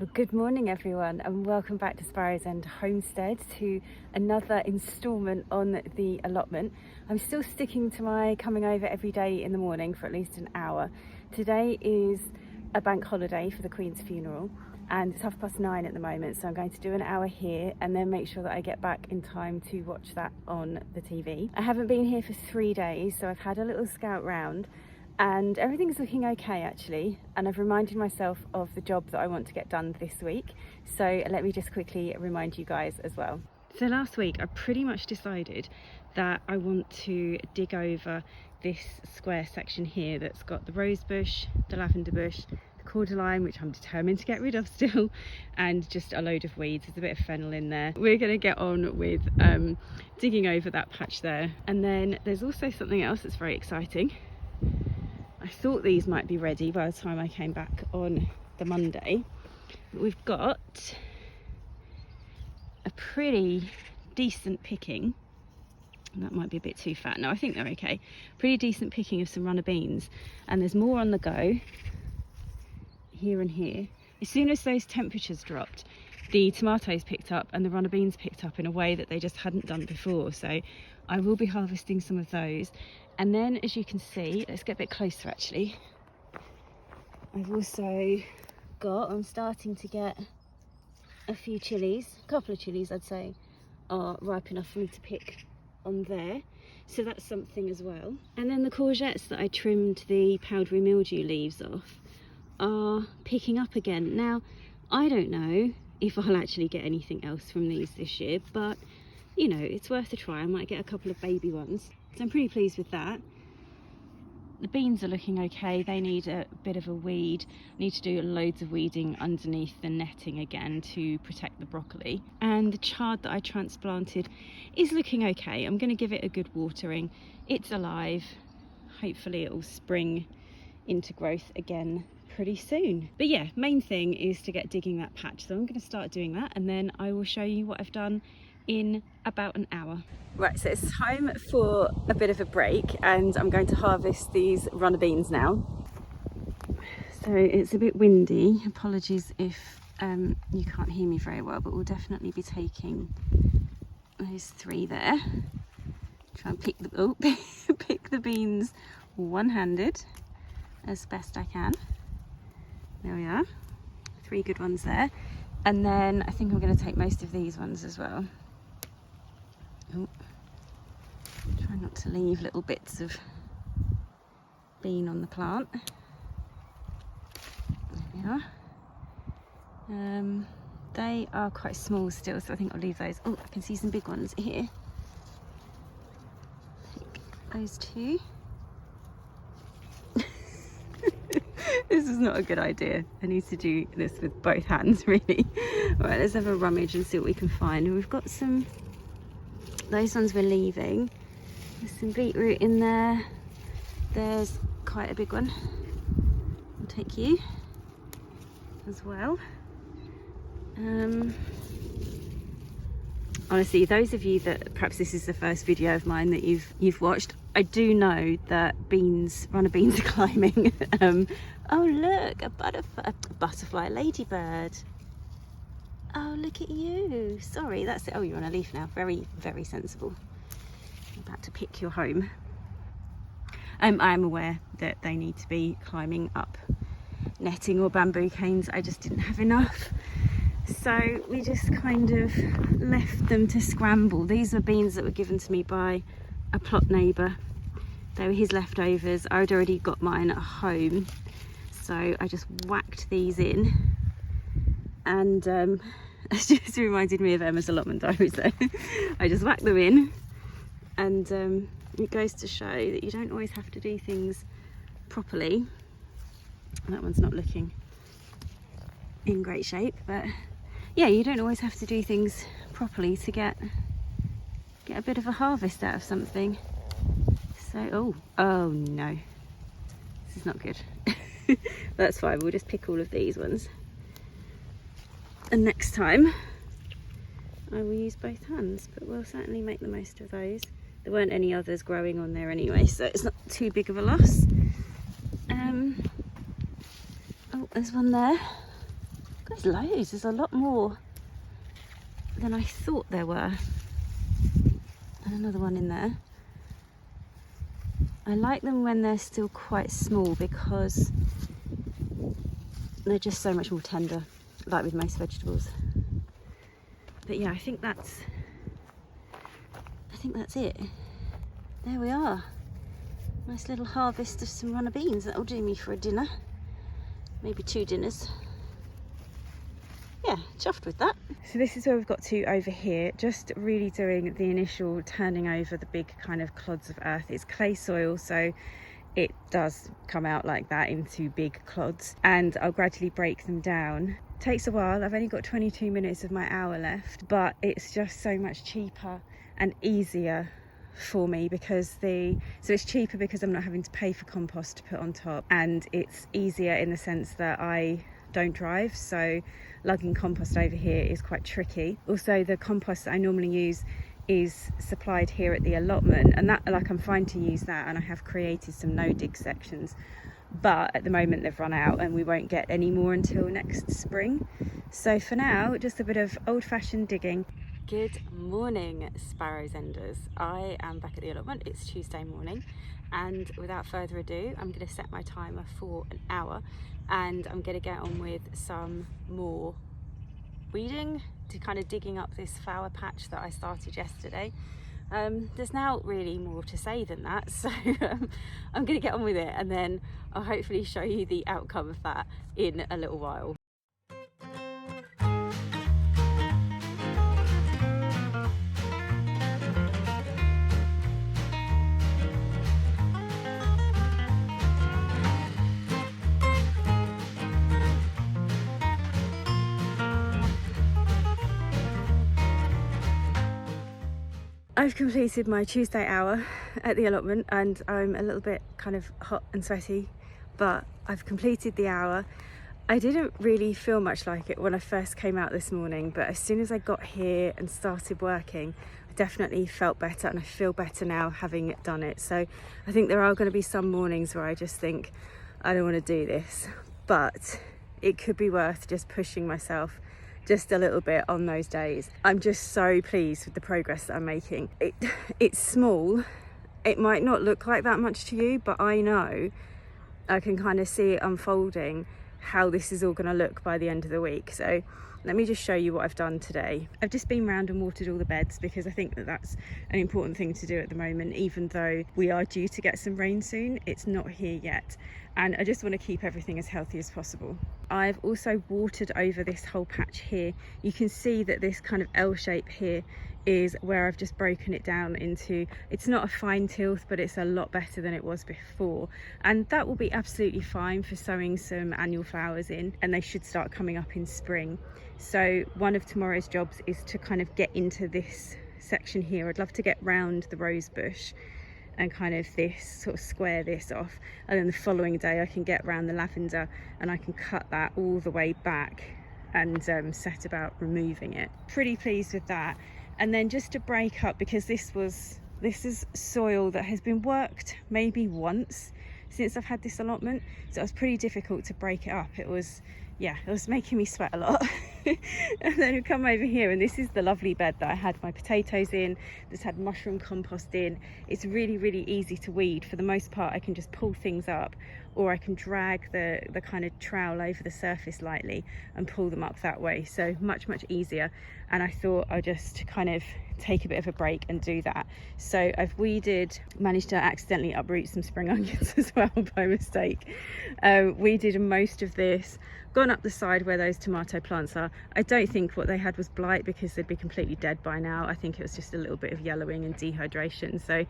Well, good morning everyone, and welcome back to Sparrows and Homestead, to another instalment on the allotment. I'm still sticking to my coming over every day in the morning for at least an hour. Today is a bank holiday for the Queen's funeral and it's 9:30 at the moment, so I'm going to do an hour here and then make sure that I get back in time to watch that on the TV. I haven't been here for 3 days, so I've had a little scout round and everything's looking okay actually, and I've reminded myself of the job that I want to get done this week, so let me just quickly remind you guys as well. So last week I pretty much decided that I want to dig over this square section here that's got the rose bush, the lavender bush, the cordyline, which I'm determined to get rid of still, and just a load of weeds. There's a bit of fennel in there. We're going to get on with digging over that patch there. And then there's also something else that's very exciting. I thought these might be ready by the time I came back on the Monday. We've got a pretty decent picking. That might be a bit too fat. No, I think they're okay. Pretty decent picking of some runner beans. And there's more on the go here and here. As soon as those temperatures dropped, the tomatoes picked up and the runner beans picked up in a way that they just hadn't done before. So I will be harvesting some of those. And then, as you can see, let's get a bit closer actually. I've also got, I'm starting to get a few chilies, a couple of chilies I'd say are ripe enough for me to pick on there. So that's something as well. And then the courgettes that I trimmed the powdery mildew leaves off are picking up again. Now, I don't know if I'll actually get anything else from these this year, but you know, it's worth a try. I might get a couple of baby ones. So I'm pretty pleased with that. The beans are looking okay. They need a bit of a weed. Need to do loads of weeding underneath the netting again to protect the broccoli. And the chard that I transplanted is looking okay. I'm going to give it a good watering. It's alive. Hopefully it will spring into growth again pretty soon. But yeah, main thing is to get digging that patch. So I'm going to start doing that and then I will show you what I've done in about an hour. Right, so it's time for a bit of a break and I'm going to harvest these runner beans now. So it's a bit windy, apologies if you can't hear me very well, but we'll definitely be taking those 3 there. Try and pick the, pick the beans one-handed as best I can. There we are, 3 good ones there. And then I think I'm going to take most of these ones as well. Oh, try not to leave little bits of bean on the plant. There we are. They are quite small still, so I think I'll leave those. Oh, I can see some big ones here. Take those 2. This is not a good idea. I need to do this with both hands, really. All right, let's have a rummage and see what we can find. And we've got some, those ones we're leaving. There's some beetroot in there. There's quite a big one. I'll take you as well. Honestly, those of you that perhaps this is the first video of mine that you've watched, I do know that runner beans are climbing. Oh look, a butterfly, ladybird. Oh, look at you. Sorry, that's it. Oh, you're on a leaf now. Very, very sensible. I'm about to pick your home. I am aware that they need to be climbing up netting or bamboo canes. I just didn't have enough. So we just kind of left them to scramble. These were beans that were given to me by a plot neighbour. They were his leftovers. I'd already got mine at home. So I just whacked these in. And it just reminded me of Emma's allotment diaries there. I just whacked them in. And it goes to show that you don't always have to do things properly. That one's not looking in great shape, but yeah, you don't always have to do things properly to get a bit of a harvest out of something. So oh no, this is not good. That's fine, we'll just pick all of these ones, and next time I will use both hands, but we'll certainly make the most of those. There weren't any others growing on there anyway, so it's not too big of a loss. Oh, there's one there. There's loads. There's a lot more than I thought there were. And another one in there. I like them when they're still quite small because they're just so much more tender, like with most vegetables. But yeah, I think that's it. There we are. Nice little harvest of some runner beans. That'll do me for a dinner. Maybe 2 dinners. Yeah, chuffed with that. So this is where we've got to over here, just really doing the initial turning over the big kind of clods of earth. It's clay soil, so it does come out like that into big clods, and I'll gradually break them down. Takes a while. I've only got 22 minutes of my hour left, but it's just so much cheaper and easier for me because it's cheaper because I'm not having to pay for compost to put on top, and it's easier in the sense that I don't drive, so lugging compost over here is quite tricky. Also, the compost that I normally use is supplied here at the allotment, and that, like, I'm fine to use that, and I have created some no dig sections, but at the moment they've run out and we won't get any more until next spring. So for now, just a bit of old-fashioned digging. Good morning, Sparrows enders. I am back at the allotment. It's Tuesday morning, and without further ado, I'm going to set my timer for an hour, and I'm going to get on with some more weeding, to kind of digging up this flower patch that I started yesterday. There's now really more to say than that, so I'm going to get on with it, and then I'll hopefully show you the outcome of that in a little while. I've completed my Tuesday hour at the allotment, and I'm a little bit kind of hot and sweaty, but I've completed the hour. I didn't really feel much like it when I first came out this morning, but as soon as I got here and started working, I definitely felt better, and I feel better now having done it. So I think there are going to be some mornings where I just think I don't want to do this, but it could be worth just pushing myself just a little bit on those days. I'm just so pleased with the progress that I'm making. It's small. It might not look like that much to you, but I know I can kind of see it unfolding how this is all going to look by the end of the week. So let me just show you what I've done today. I've just been round and watered all the beds because I think that that's an important thing to do at the moment, even though we are due to get some rain soon. It's not here yet, and I just want to keep everything as healthy as possible. I've also watered over this whole patch here. You can see that this kind of L shape here is where I've just broken it down into, it's not a fine tilth, but it's a lot better than it was before, and that will be absolutely fine for sowing some annual flowers in, and they should start coming up in spring. So one of tomorrow's jobs is to kind of get into this section here. I'd love to get round the rose bush and kind of square this off, and then the following day I can get around the lavender and I can cut that all the way back and set about removing it. Pretty pleased with that. And then just to break up, because this is soil that has been worked maybe once since I've had this allotment, so it was pretty difficult to break it up. It was making me sweat a lot. And then we come over here, and this is the lovely bed that I had my potatoes in, that's had mushroom compost in. It's really, really easy to weed. For the most part, I can just pull things up, or I can drag the kind of trowel over the surface lightly and pull them up that way. So much easier. And I thought I'd just kind of take a bit of a break and do that. So I've managed to accidentally uproot some spring onions as well by mistake. Weeded most of this, gone up the side where those tomato plants are. I don't think what they had was blight, because they'd be completely dead by now. I think it was just a little bit of yellowing and dehydration. So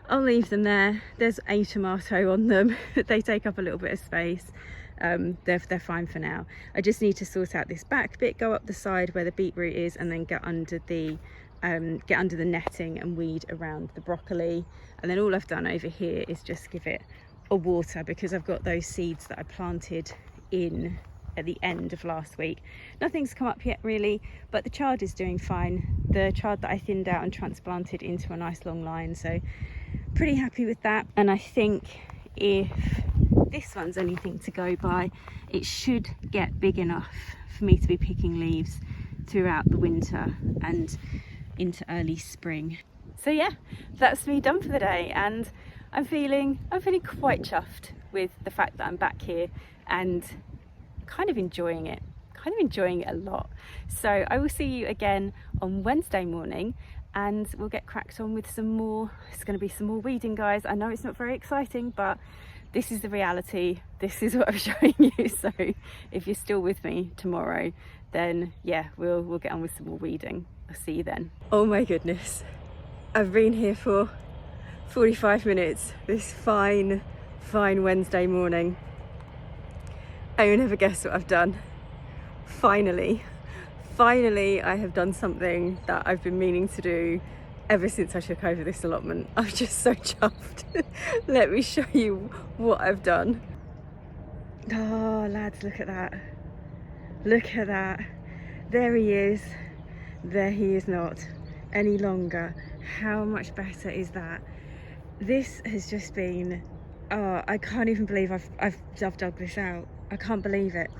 I'll leave them there. There's a tomato on them. They take up a little bit of space. They're fine for now. I just need to sort out this back bit, go up the side where the beetroot is, and then get under the netting and weed around the broccoli. And then all I've done over here is just give it a water, because I've got those seeds that I planted in at the end of last week. Nothing's come up yet really, but the chard is doing fine. The chard that I thinned out and transplanted into a nice long line, so pretty happy with that. And I think if this one's anything to go by, it should get big enough for me to be picking leaves throughout the winter and into early spring. So yeah, that's me done for the day, and I'm feeling quite chuffed with the fact that I'm back here and kind of enjoying it a lot. So I will see you again on Wednesday morning, and we'll get cracked on with some more. It's going to be some more weeding, guys. I know it's not very exciting, but this is the reality. This is what I'm showing you. So if you're still with me tomorrow, then yeah, we'll get on with some more weeding. I'll see you then. Oh my goodness, I've been here for 45 minutes this fine Wednesday morning. I will never guess what I've done. Finally I have done something that I've been meaning to do ever since I took over this allotment. I'm just so chuffed. Let me show you what I've done. Oh lads, look at that. Look at that. There he is. There he is not any longer. How much better is that? This has just been, oh, I can't even believe I've dug this out. I can't believe it.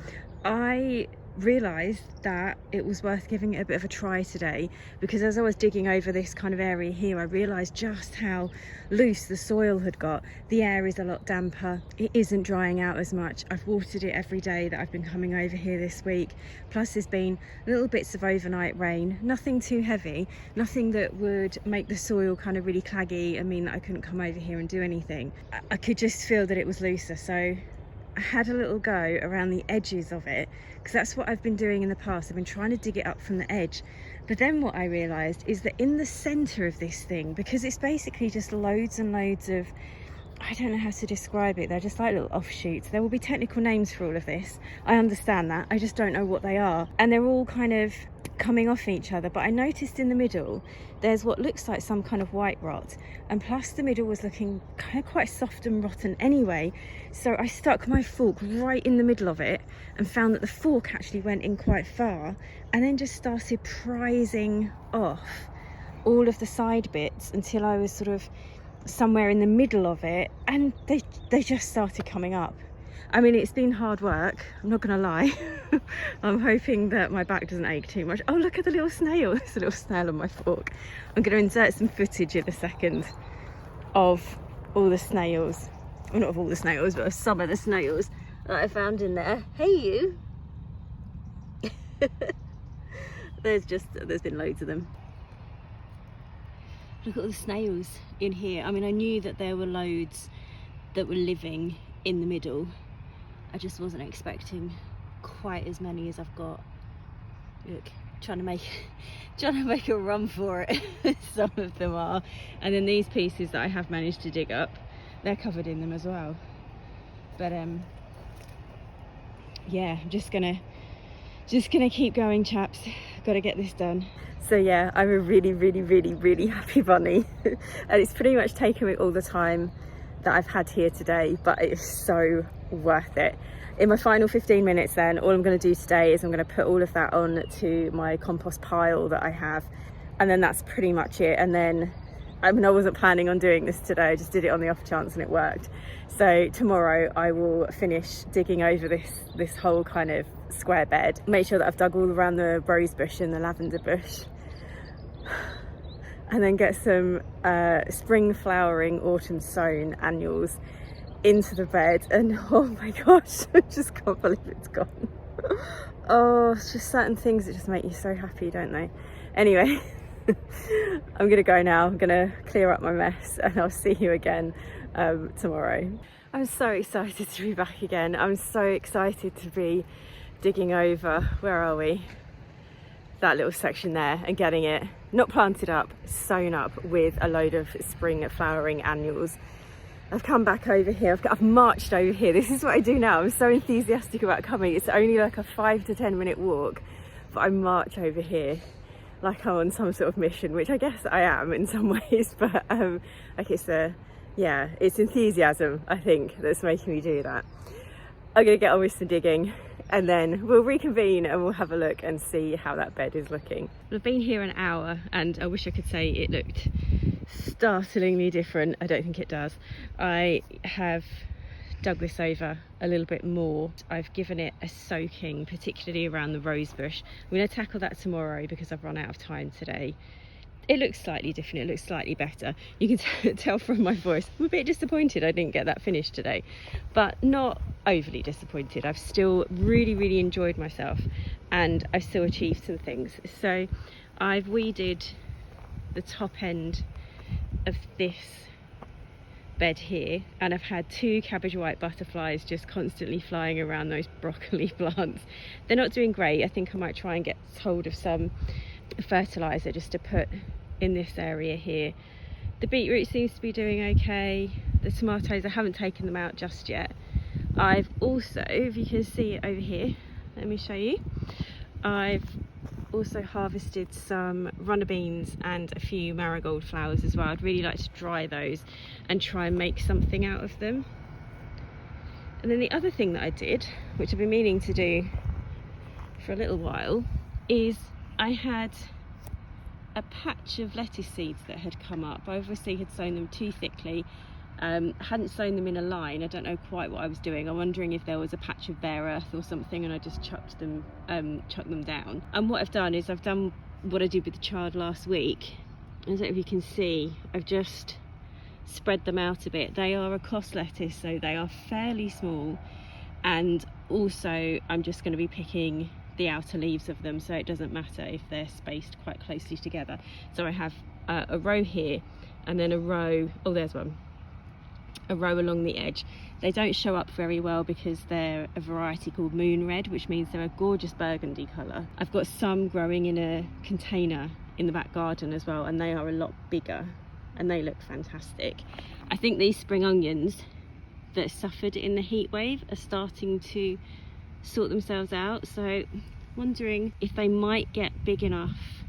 I realised that it was worth giving it a bit of a try today, because as I was digging over this kind of area here, I realised just how loose the soil had got. The air is a lot damper, it isn't drying out as much. I've watered it every day that I've been coming over here this week, plus there's been little bits of overnight rain, nothing too heavy, nothing that would make the soil kind of really claggy and mean that I couldn't come over here and do anything. I could just feel that it was looser, so I had a little go around the edges of it, because that's what I've been doing in the past. I've been trying to dig it up from the edge. But then what I realised is that in the centre of this thing, because it's basically just loads and loads of, I don't know how to describe it, they're just like little offshoots. There will be technical names for all of this. I understand that, I just don't know what they are. And they're all kind of coming off each other, but I noticed in the middle there's what looks like some kind of white rot, and plus the middle was looking kind of quite soft and rotten anyway, so I stuck my fork right in the middle of it and found that the fork actually went in quite far, and then just started prizing off all of the side bits until I was sort of somewhere in the middle of it, and they just started coming up. I mean, it's been hard work, I'm not gonna lie. I'm hoping that my back doesn't ache too much. Oh, look at the little snail. There's a little snail on my fork. I'm gonna insert some footage in a second of all the snails. Well, not of all the snails, but of some of the snails that I found in there. Hey, you. There's been loads of them. Look at all the snails in here. I mean, I knew that there were loads that were living in the middle. I just wasn't expecting quite as many as I've got. Look, trying to make a run for it. Some of them are. And then these pieces that I have managed to dig up, they're covered in them as well. But yeah, I'm just gonna keep going, chaps. Got to get this done. So yeah, I'm a really happy bunny. And it's pretty much taken me all the time that I've had here today, but it is so worth it. In my final 15 minutes then, all I'm going to do today is I'm going to put all of that on to my compost pile that I have, and then that's pretty much it. And then, I mean, I wasn't planning on doing this today, I just did it on the off chance and it worked. So tomorrow I will finish digging over this whole kind of square bed, make sure that I've dug all around the rose bush and the lavender bush, and then get some spring flowering autumn sown annuals into the bed. And oh my gosh, I just can't believe it's gone. Oh, it's just certain things that just make you so happy, don't they? Anyway, I'm gonna go now. I'm gonna clear up my mess, and I'll see you again tomorrow. I'm so excited to be back again. I'm so excited to be digging over, where are we? That little section there, and getting it not planted up, sown up with a load of spring flowering annuals. I've come back over here, I've marched over here. This is what I do now. I'm so enthusiastic about coming. It's only like a 5 to 10 minute walk, but I march over here like I'm on some sort of mission, which I guess I am in some ways, but like it's enthusiasm, I think, that's making me do that. I'm gonna get on with some digging, and then we'll reconvene and we'll have a look and see how that bed is looking. I've been here an hour and I wish I could say it looked startlingly different. I don't think it does. I have dug this over a little bit more. I've given it a soaking, particularly around the rose bush. I'm going to tackle that tomorrow because I've run out of time today. It looks slightly different, it looks slightly better. You can tell from my voice, I'm a bit disappointed I didn't get that finished today, but not overly disappointed. I've still really enjoyed myself, and I've still achieved some things. So I've weeded the top end of this bed here, and I've had 2 cabbage white butterflies just constantly flying around those broccoli plants. They're not doing great. I think I might try and get hold of some fertilizer just to put in this area here. The beetroot seems to be doing okay. The tomatoes, I haven't taken them out just yet. I've also, if you can see it over here, let me show you, I've also harvested some runner beans and a few marigold flowers as well. I'd really like to dry those and try and make something out of them. And then the other thing that I did, which I've been meaning to do for a little while, is I had a patch of lettuce seeds that had come up. I obviously had sown them too thickly, hadn't sown them in a line. I don't know quite what I was doing. I'm wondering if there was a patch of bare earth or something, and I just chucked them down. And what I've done is I've done what I did with the chard last week. I don't know if you can see, I've just spread them out a bit. They are a cos lettuce, so they are fairly small, and also I'm just going to be picking the outer leaves of them, so it doesn't matter if they're spaced quite closely together. So I have a row here, and then a row, oh there's one, a row along the edge. They don't show up very well because they're a variety called moon red, which means they're a gorgeous burgundy colour. I've got some growing in a container in the back garden as well, and they are a lot bigger and they look fantastic. I think these spring onions that suffered in the heat wave are starting to sort themselves out, so wondering if they might get big enough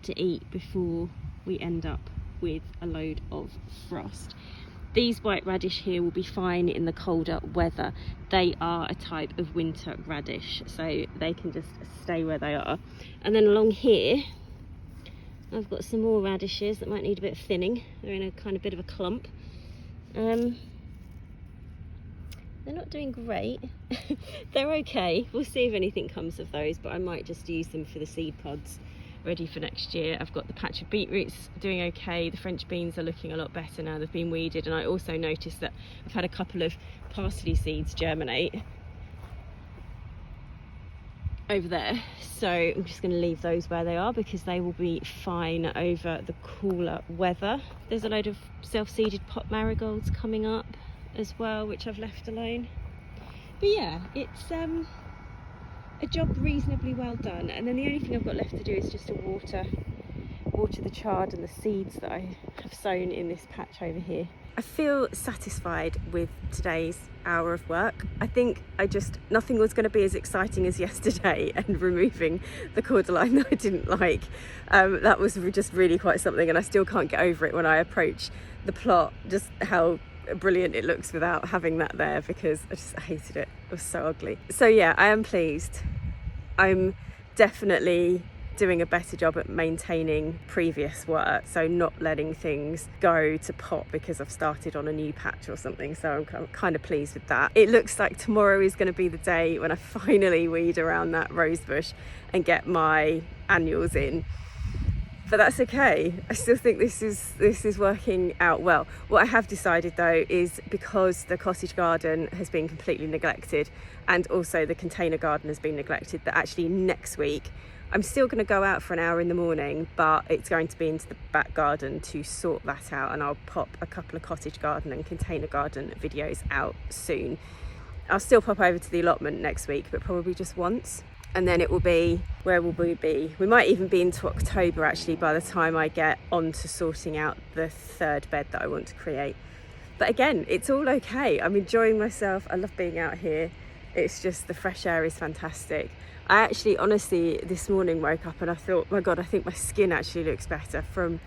to eat before we end up with a load of frost. These white radish here will be fine in the colder weather. They are a type of winter radish, so they can just stay where they are. And then along here I've got some more radishes that might need a bit of thinning. They're in a kind of bit of a clump. They're not doing great. They're okay. We'll see if anything comes of those, but I might just use them for the seed pods ready for next year. I've got the patch of beetroots doing okay. The French beans are looking a lot better now they've been weeded, and I also noticed that I've had a couple of parsley seeds germinate over there, so I'm just going to leave those where they are because they will be fine over the cooler weather. There's a load of self-seeded pot marigolds coming up as well, which I've left alone. But yeah, it's a job reasonably well done, and then the only thing I've got left to do is just to water the chard and the seeds that I have sown in this patch over here. I feel satisfied with today's hour of work. I think nothing was going to be as exciting as yesterday, and removing the cordyline that I didn't like, that was just really quite something, and I still can't get over it when I approach the plot, just how brilliant it looks without having that there, because I just hated it. It was so ugly. So yeah, I am pleased. I'm definitely doing a better job at maintaining previous work, so not letting things go to pot because I've started on a new patch or something, so I'm kind of pleased with that. It looks like tomorrow is going to be the day when I finally weed around that rose bush and get my annuals in, but that's okay. I still think this is working out well. What I have decided though is, because the cottage garden has been completely neglected and also the container garden has been neglected, that actually next week I'm still going to go out for an hour in the morning, but it's going to be into the back garden to sort that out, and I'll pop a couple of cottage garden and container garden videos out soon. I'll still pop over to the allotment next week, but probably just once. And then it will be, where will we be? We might even be into October actually by the time I get on to sorting out the third bed that I want to create. But again, it's all okay. I'm enjoying myself. I love being out here. It's just, the fresh air is fantastic. I actually honestly this morning woke up and I thought, my God, I think my skin actually looks better from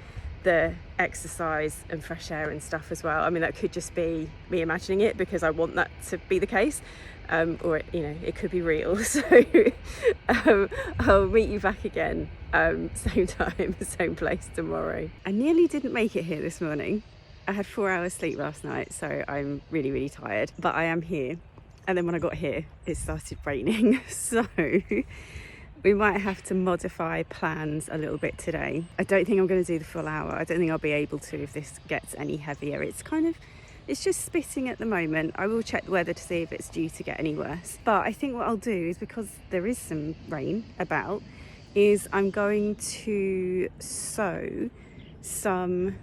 the exercise and fresh air and stuff as well. I mean, that could just be me imagining it because I want that to be the case. Or it could be real. So I'll meet you back again, same time, same place tomorrow. I nearly didn't make it here this morning. I had 4 hours sleep last night, so I'm really, really tired, but I am here. And then when I got here, it started raining. So we might have to modify plans a little bit today. I don't think I'm going to do the full hour. I don't think I'll be able to if this gets any heavier. It's just spitting at the moment. I will check the weather to see if it's due to get any worse. But I think what I'll do is, because there is some rain about, is I'm going to sow some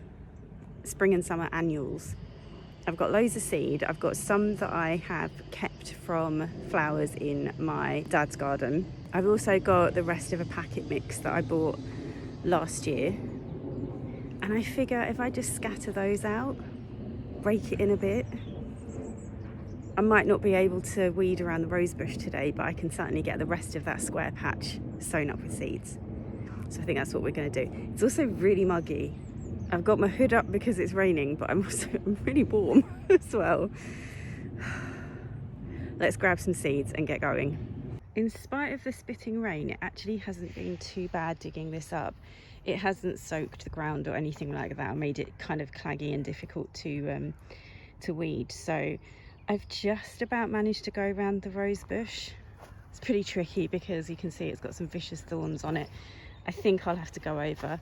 spring and summer annuals. I've got loads of seed. I've got some that I have kept from flowers in my dad's garden. I've also got the rest of a packet mix that I bought last year. And I figure if I just scatter those out, break it in a bit, I might not be able to weed around the rose bush today, but I can certainly get the rest of that square patch sown up with seeds. So I think that's what we're going to do. It's also really muggy. I've got my hood up because it's raining, but I'm really warm as well. Let's grab some seeds and get going. In spite of the spitting rain, it actually hasn't been too bad digging this up. It hasn't soaked the ground or anything like that, made it kind of claggy and difficult to weed. So I've just about managed to go around the rose bush. It's pretty tricky because you can see it's got some vicious thorns on it. I think I'll have to go over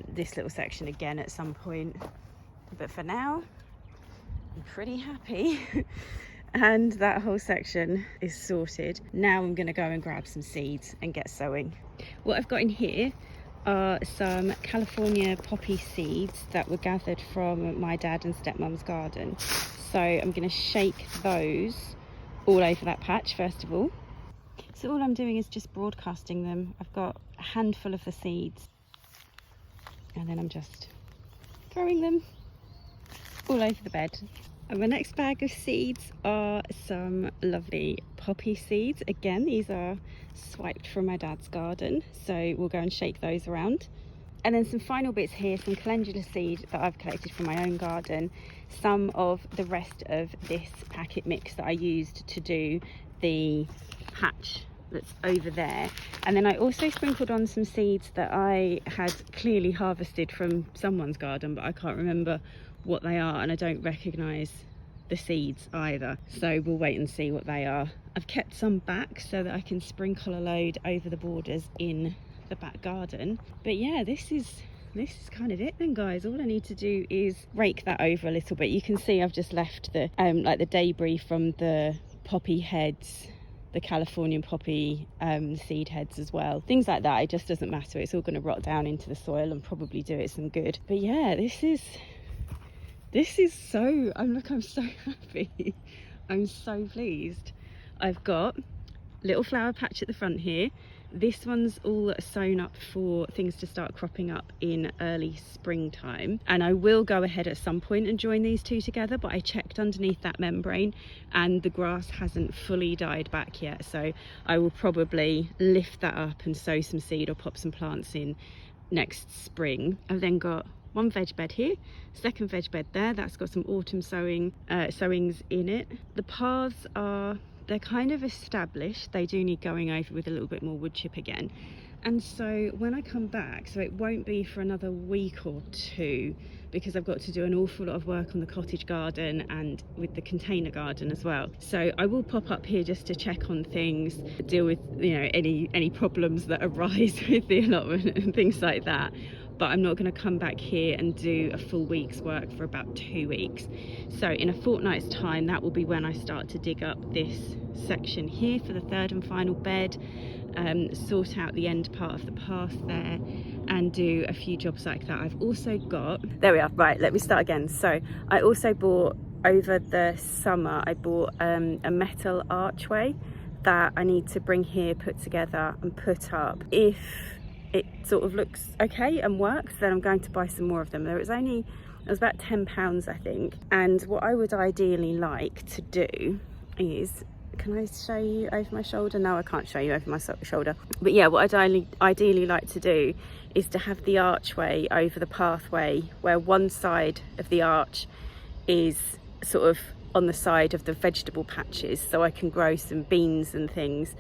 this little section again at some point. But for now, I'm pretty happy. And that whole section is sorted. Now I'm going to go and grab some seeds and get sowing. What I've got in here are some California poppy seeds that were gathered from my dad and stepmom's garden. So I'm going to shake those all over that patch first of all. So all I'm doing is just broadcasting them. I've got a handful of the seeds and then I'm just throwing them all over the bed. And my next bag of seeds are some lovely poppy seeds. Again, these are swiped from my dad's garden, so we'll go and shake those around. And then some final bits here, some calendula seed that I've collected from my own garden, some of the rest of this packet mix that I used to do the patch that's over there. And then I also sprinkled on some seeds that I had clearly harvested from someone's garden, but I can't remember what they are, and I don't recognise the seeds either, so we'll wait and see what they are. I've kept some back so that I can sprinkle a load over the borders in the back garden. But yeah, this is kind of it then, guys. All I need to do is rake that over a little bit. You can see I've just left the like the debris from the poppy heads, the Californian poppy seed heads as well, things like that. It just doesn't matter, it's all going to rot down into the soil and probably do it some good. But yeah, this is so, I'm so happy. I'm so pleased. I've got a little flower patch at the front here. This one's all sewn up for things to start cropping up in early springtime. And I will go ahead at some point and join these two together, but I checked underneath that membrane and the grass hasn't fully died back yet. So I will probably lift that up and sow some seed or pop some plants in next spring. I've then got one veg bed here, second veg bed there, that's got some autumn sowings in it. The paths they're kind of established, they do need going over with a little bit more wood chip again. And so when I come back, so it won't be for another week or two, because I've got to do an awful lot of work on the cottage garden and with the container garden as well. So I will pop up here just to check on things, deal with, you know, any problems that arise with the allotment and things like that. But I'm not going to come back here and do a full week's work for about 2 weeks. So in a fortnight's time, that will be when I start to dig up this section here for the third and final bed, sort out the end part of the path there and do a few jobs like that. I've also got, there we are, right, let me start again. So I also bought, over the summer, I bought a metal archway that I need to bring here, put together and put up. If it sort of looks okay and works, then I'm going to buy some more of them. It was about £10, I think. And what I would ideally like to do is, can I show you over my shoulder? No, I can't show you over my shoulder. But yeah, what I'd ideally like to do is to have the archway over the pathway, where one side of the arch is sort of on the side of the vegetable patches, so I can grow some beans and things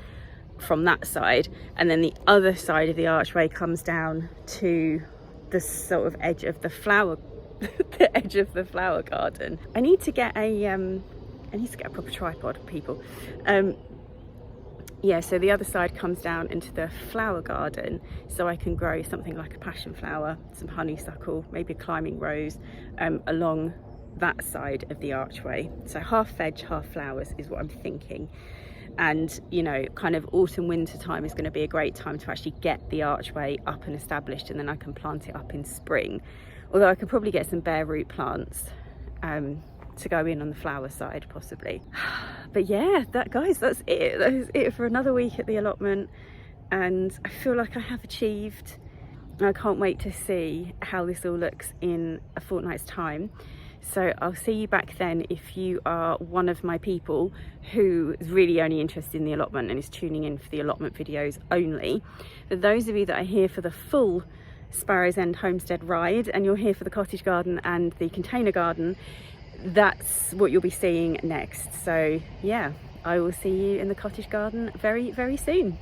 from that side, and then the other side of the archway comes down to the sort of edge of the flower the edge of the flower garden. I need to get a proper tripod, people. Yeah, so the other side comes down into the flower garden, so I can grow something like a passion flower, some honeysuckle, maybe a climbing rose along that side of the archway. So half veg, half flowers is what I'm thinking. And you know, kind of autumn winter time is going to be a great time to actually get the archway up and established, and then I can plant it up in spring. Although I could probably get some bare root plants to go in on the flower side possibly. But yeah, guys, that's it. That is it for another week at the allotment, and I feel like I have achieved. I can't wait to see how this all looks in a fortnight's time. So I'll see you back then if you are one of my people who is really only interested in the allotment and is tuning in for the allotment videos only. For those of you that are here for the full Sparrows End homestead ride, and you're here for the cottage garden and the container garden, that's what you'll be seeing next. So yeah, I will see you in the cottage garden very, very soon.